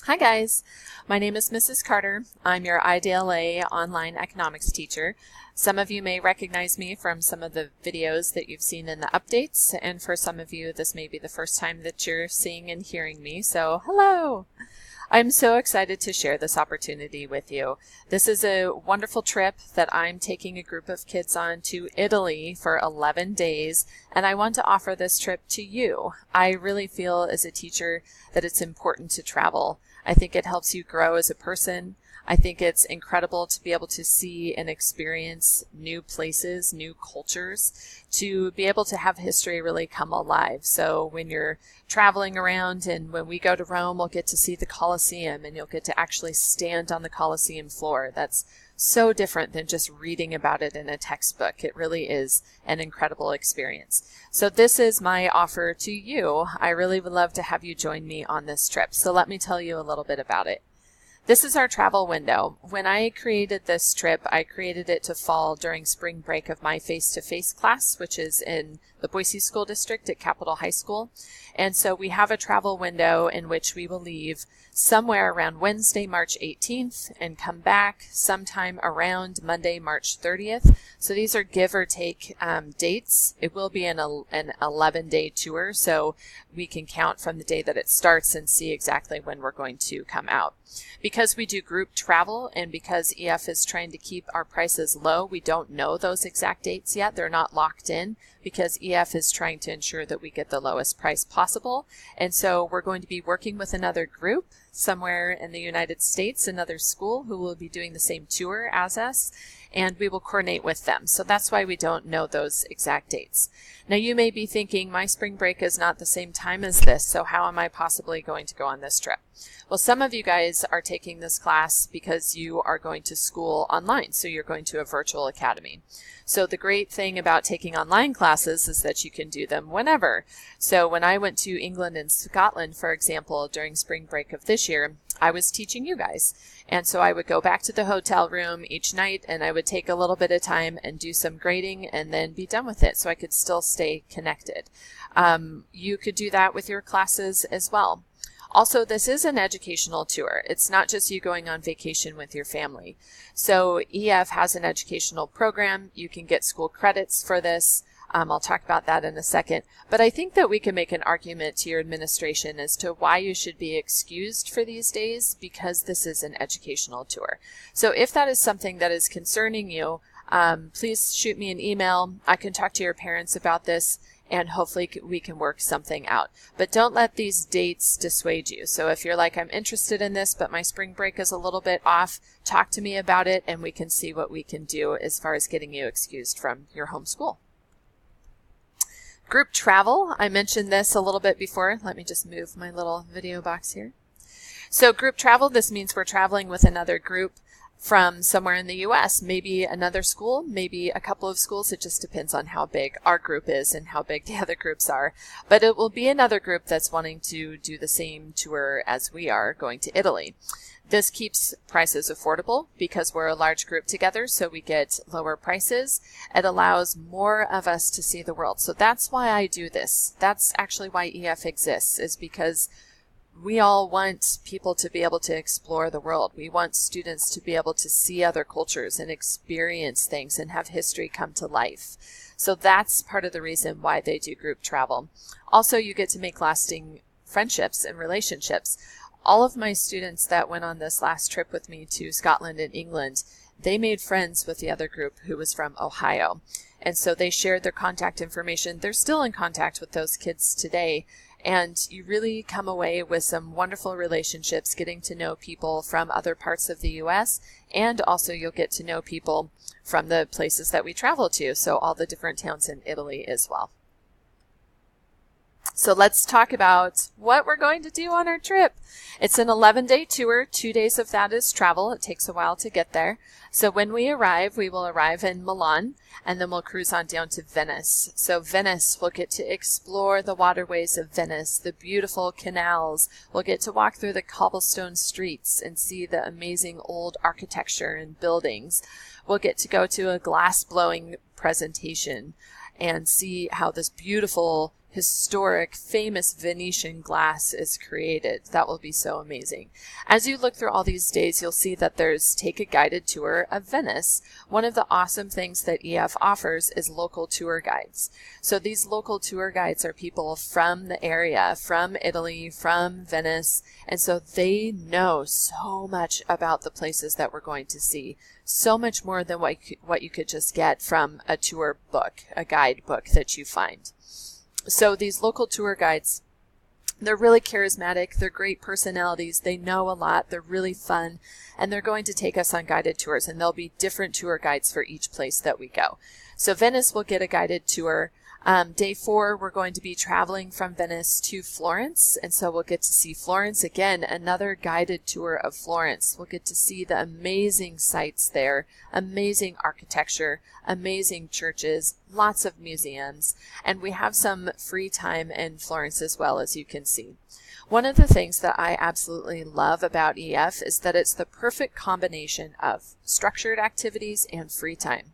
Hi guys, my name is Mrs. Carter. I'm your IDLA online economics teacher. Some of you may recognize me from some of the videos that you've seen in the updates, and for some of you this may be the first time that you're seeing and hearing me, so hello! I'm so excited to share this opportunity with you. This is a wonderful trip that I'm taking a group of kids on to Italy for 11 days, and I want to offer this trip to you. I really feel as a teacher that it's important to travel. I think it helps you grow as a person. I think it's incredible to be able to see and experience new places, new cultures, to be able to have history really come alive. So when you're traveling around, and when we go to Rome, we'll get to see the Colosseum, and you'll get to actually stand on the Colosseum floor. That's so different than just reading about it in a textbook. It really is an incredible experience. So this is my offer to you. I really would love to have you join me on this trip. So let me tell you a little bit about it. This is our travel window. When I created this trip, I created it to fall during spring break of my face-to-face class, which is in the Boise School District at Capitol High School. And so we have a travel window in which we will leave somewhere around Wednesday, March 18th and come back sometime around Monday, March 30th. So these are give or take dates. It will be an 11-day tour, so we can count from the day that it starts and see exactly when we're going to come out. Because we do group travel and because EF is trying to keep our prices low, we don't know those exact dates yet. They're not locked in because EF is trying to ensure that we get the lowest price possible. And so we're going to be working with another group somewhere in the United States, another school who will be doing the same tour as us, and we will coordinate with them. So that's why we don't know those exact dates. Now you may be thinking, my spring break is not the same time as this, so how am I possibly going to go on this trip? Well, some of you guys are taking this class because you are going to school online, so you're going to a virtual academy. So the great thing about taking online classes is that you can do them whenever. So when I went to England and Scotland, for example, during spring break of this year, I was teaching you guys. And so I would go back to the hotel room each night and I would take a little bit of time and do some grading and then be done with it so I could still stay connected. You could do that with your classes as well. Also, this is an educational tour. It's not just you going on vacation with your family. So EF has an educational program. You can get school credits for this. I'll talk about that in a second. But I think that we can make an argument to your administration as to why you should be excused for these days, because this is an educational tour. So if that is something that is concerning you, please shoot me an email. I can talk to your parents about this, and hopefully we can work something out. But don't let these dates dissuade you. So if you're like, I'm interested in this, but my spring break is a little bit off, talk to me about it, and we can see what we can do as far as getting you excused from your home school. Group travel, I mentioned this a little bit before. Let me just move my little video box here. So group travel, this means we're traveling with another group from somewhere in the U.S., maybe another school, maybe a couple of schools. It just depends on how big our group is and how big the other groups are. But it will be another group that's wanting to do the same tour as we are, going to Italy. This keeps prices affordable because we're a large group together, so we get lower prices. It allows more of us to see the world. So that's why I do this. That's actually why EF exists, is because we all want people to be able to explore the world. We want students to be able to see other cultures and experience things and have history come to life. So that's part of the reason why they do group travel. Also, you get to make lasting friendships and relationships. All of my students that went on this last trip with me to Scotland and England, they made friends with the other group who was from Ohio. And so they shared their contact information. They're still in contact with those kids today. And you really come away with some wonderful relationships, getting to know people from other parts of the U.S. And also you'll get to know people from the places that we travel to. So all the different towns in Italy as well. So let's talk about what we're going to do on our trip. It's an 11-day tour. 2 days of that is travel. It takes a while to get there. So when we arrive, we will arrive in Milan, and then we'll cruise on down to Venice. So Venice, we'll get to explore the waterways of Venice, the beautiful canals. We'll get to walk through the cobblestone streets and see the amazing old architecture and buildings. We'll get to go to a glass blowing presentation and see how this beautiful historic, famous Venetian glass is created. That will be so amazing. As you look through all these days, you'll see that there's Take a Guided Tour of Venice. One of the awesome things that EF offers is local tour guides. So these local tour guides are people from the area, from Italy, from Venice, and so they know so much about the places that we're going to see. So much more than what you could just get from a tour book, a guidebook that you find. So these local tour guides, they're really charismatic, they're great personalities, they know a lot, they're really fun, and they're going to take us on guided tours, and there'll be different tour guides for each place that we go. So Venice will get a guided tour. Day 4, we're going to be traveling from Venice to Florence, and so we'll get to see Florence. Again, another guided tour of Florence. We'll get to see the amazing sights there, amazing architecture, amazing churches, lots of museums, and we have some free time in Florence as well, as you can see. One of the things that I absolutely love about EF is that it's the perfect combination of structured activities and free time.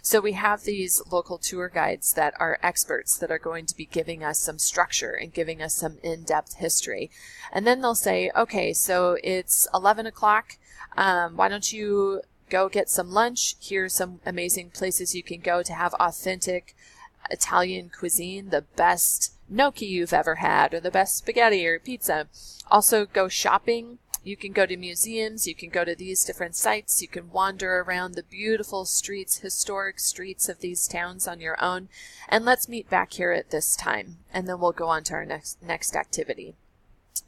So we have these local tour guides that are experts that are going to be giving us some structure and giving us some in-depth history. And then they'll say, okay, so it's 11 o'clock. Why don't you go get some lunch? Here's some amazing places you can go to have authentic Italian cuisine, the best gnocchi you've ever had, or the best spaghetti or pizza. Also go shopping. You can go to museums, you can go to these different sites, you can wander around the beautiful streets, historic streets of these towns on your own, and let's meet back here at this time, and then we'll go on to our next activity.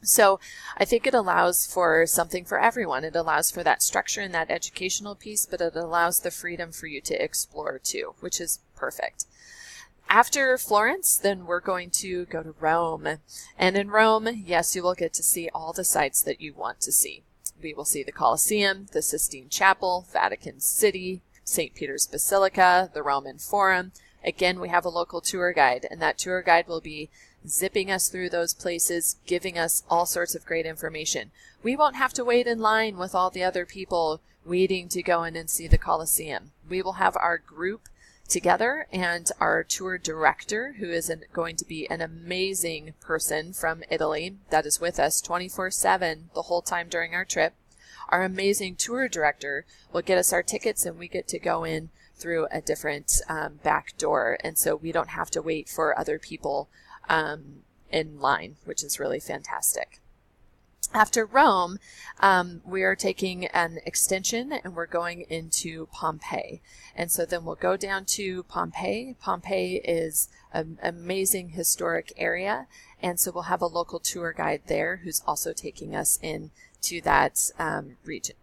So I think it allows for something for everyone. It allows for that structure and that educational piece, but it allows the freedom for you to explore too, which is perfect. After Florence, then we're going to go to Rome. And in Rome, yes, you will get to see all the sites that you want to see. We will see the Colosseum, the Sistine Chapel, Vatican City, St. Peter's Basilica, the Roman Forum. Again, we have a local tour guide, and that tour guide will be zipping us through those places, giving us all sorts of great information. We won't have to wait in line with all the other people waiting to go in and see the Colosseum. We will have our group together, and our tour director, who is going to be an amazing person from Italy that is with us 24/7 the whole time during our trip. Our amazing tour director will get us our tickets, and we get to go in through a different back door, and so we don't have to wait for other people in line, which is really fantastic. After Rome, we are taking an extension and we're going into Pompeii. And so then we'll go down to Pompeii. Pompeii is an amazing historic area. And so we'll have a local tour guide there who's also taking us into that region.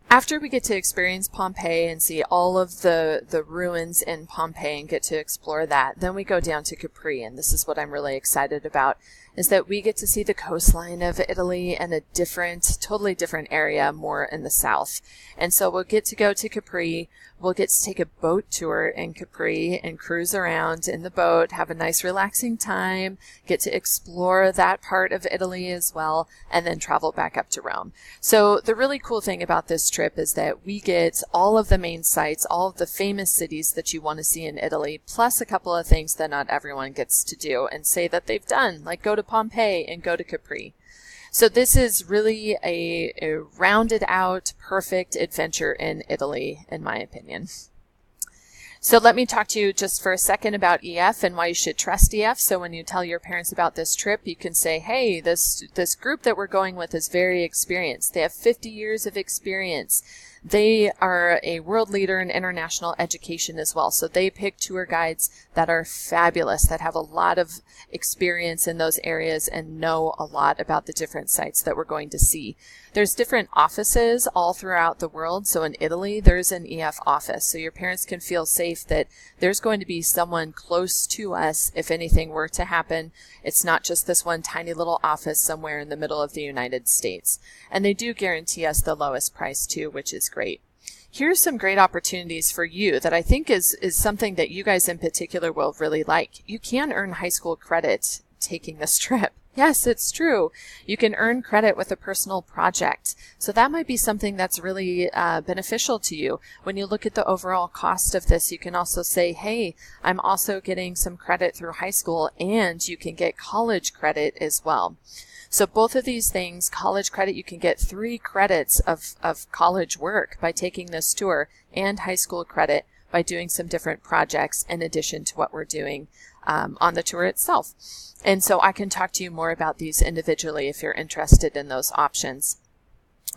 After we get to experience Pompeii and see all of the ruins in Pompeii and get to explore that, then we go down to Capri. And this is what I'm really excited about, is that we get to see the coastline of Italy in a totally different area, more in the south. And so we'll get to go to Capri. We'll get to take a boat tour in Capri and cruise around in the boat, have a nice relaxing time, get to explore that part of Italy as well, and then travel back up to Rome. So the really cool thing about this trip is that we get all of the main sites, all of the famous cities that you want to see in Italy, plus a couple of things that not everyone gets to do and say that they've done, like go to Pompeii and go to Capri. So this is really a rounded out, perfect adventure in Italy, in my opinion. So let me talk to you just for a second about EF and why you should trust EF. So when you tell your parents about this trip, you can say, hey, this group that we're going with is very experienced. They have 50 years of experience. They are a world leader in international education as well. So they pick tour guides that are fabulous, that have a lot of experience in those areas and know a lot about the different sites that we're going to see. There's different offices all throughout the world. So in Italy, there's an EF office. So your parents can feel safe that there's going to be someone close to us if anything were to happen. It's not just this one tiny little office somewhere in the middle of the United States. And they do guarantee us the lowest price too, which is great. Here's some great opportunities for you that I think is something that you guys in particular will really like. You can earn high school credit taking this trip. Yes, it's true. You can earn credit with a personal project. So that might be something that's really beneficial to you. When you look at the overall cost of this, you can also say, hey, I'm also getting some credit through high school, and you can get college credit as well. So both of these things, college credit, you can get 3 credits of college work by taking this tour, and high school credit by doing some different projects in addition to what we're doing on the tour itself. And so I can talk to you more about these individually if you're interested in those options.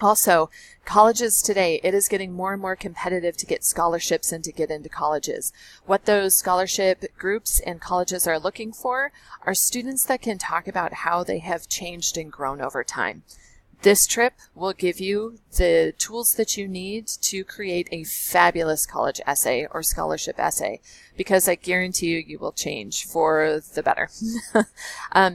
Also, colleges today, it is getting more and more competitive to get scholarships and to get into colleges. What those scholarship groups and colleges are looking for are students that can talk about how they have changed and grown over time. This trip will give you the tools that you need to create a fabulous college essay or scholarship essay, because I guarantee you, you will change for the better.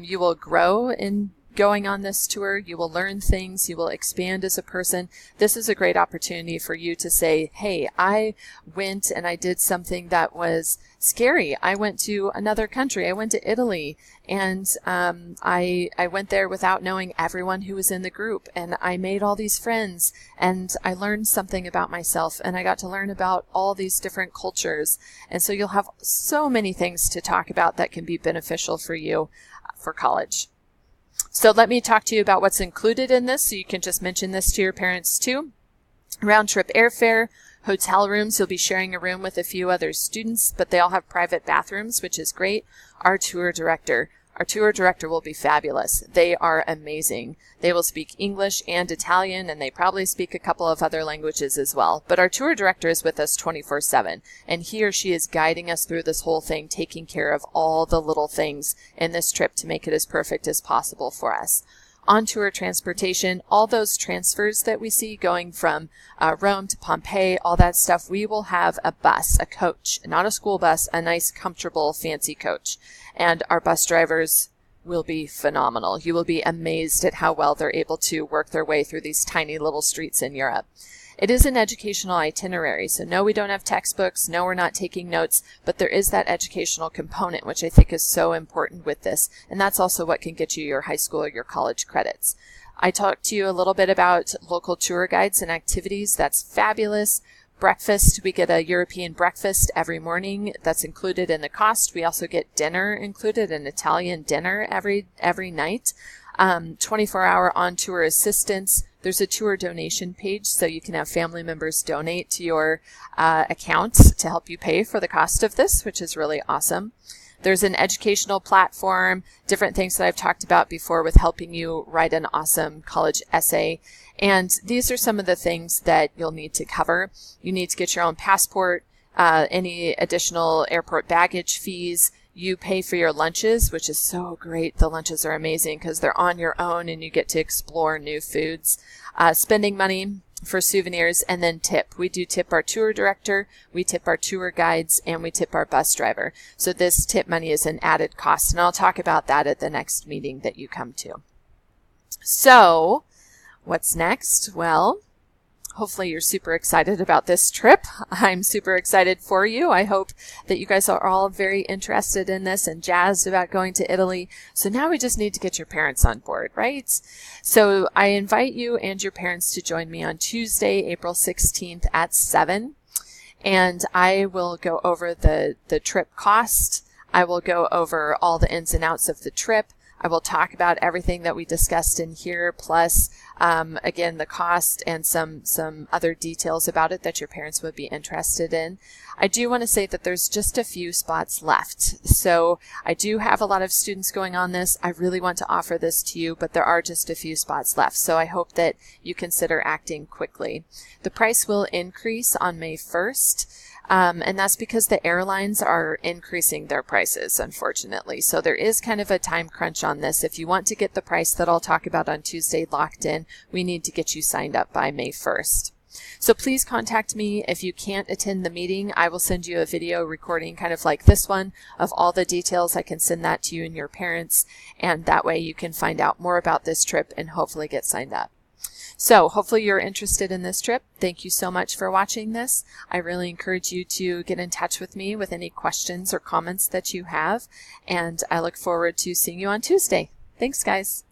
You will grow in going on this tour. You will learn things. You will expand as a person. This is a great opportunity for you to say, hey, I went and I did something that was scary. I went to another country. I went to Italy, and I went there without knowing everyone who was in the group, and I made all these friends, and I learned something about myself, and I got to learn about all these different cultures. And so you'll have so many things to talk about that can be beneficial for you for college. So let me talk to you about what's included in this, so you can just mention this to your parents too. Round-trip airfare, hotel rooms. You'll be sharing a room with a few other students, but they all have private bathrooms, which is great. Our tour director will be fabulous. They are amazing. They will speak English and Italian, and they probably speak a couple of other languages as well. But our tour director is with us 24/7, and he or she is guiding us through this whole thing, taking care of all the little things in this trip to make it as perfect as possible for us. On-tour transportation, all those transfers that we see going from Rome to Pompeii, all that stuff, we will have a bus, a coach, not a school bus, a nice, comfortable, fancy coach. And our bus drivers will be phenomenal. You will be amazed at how well they're able to work their way through these tiny little streets in Europe. It is an educational itinerary, so no, we don't have textbooks, no, we're not taking notes, but there is that educational component, which I think is so important with this, and that's also what can get you your high school or your college credits. I talked to you a little bit about local tour guides and activities. That's fabulous. Breakfast, we get a European breakfast every morning. That's included in the cost. We also get dinner included, an Italian dinner every night. 24-hour on-tour assistance. There's a tour donation page, so you can have family members donate to your account to help you pay for the cost of this, which is really awesome. There's an educational platform, different things that I've talked about before with helping you write an awesome college essay. And these are some of the things that you'll need to cover. You need to get your own passport, any additional airport baggage fees. You pay for your lunches, which is so great. The lunches are amazing because they're on your own and you get to explore new foods. Spending money for souvenirs, and then tip. We do tip our tour director, we tip our tour guides, and we tip our bus driver. So this tip money is an added cost, and I'll talk about that at the next meeting that you come to. So what's next? Well, hopefully you're super excited about this trip. I'm super excited for you. I hope that you guys are all very interested in this and jazzed about going to Italy. So now we just need to get your parents on board, right? So I invite you and your parents to join me on Tuesday, April 16th at 7. And I will go over the trip cost. I will go over all the ins and outs of the trip. I will talk about everything that we discussed in here, plus, again, the cost and some other details about it that your parents would be interested in. I do want to say that there's just a few spots left. So I do have a lot of students going on this. I really want to offer this to you, but there are just a few spots left. So I hope that you consider acting quickly. The price will increase on May 1st. And that's because the airlines are increasing their prices, unfortunately. So there is kind of a time crunch on this. If you want to get the price that I'll talk about on Tuesday locked in, we need to get you signed up by May 1st. So please contact me. If you can't attend the meeting, I will send you a video recording kind of like this one of all the details. I can send that to you and your parents, and that way you can find out more about this trip and hopefully get signed up. So hopefully you're interested in this trip. Thank you so much for watching this. I really encourage you to get in touch with me with any questions or comments that you have, and I look forward to seeing you on Tuesday. Thanks, guys.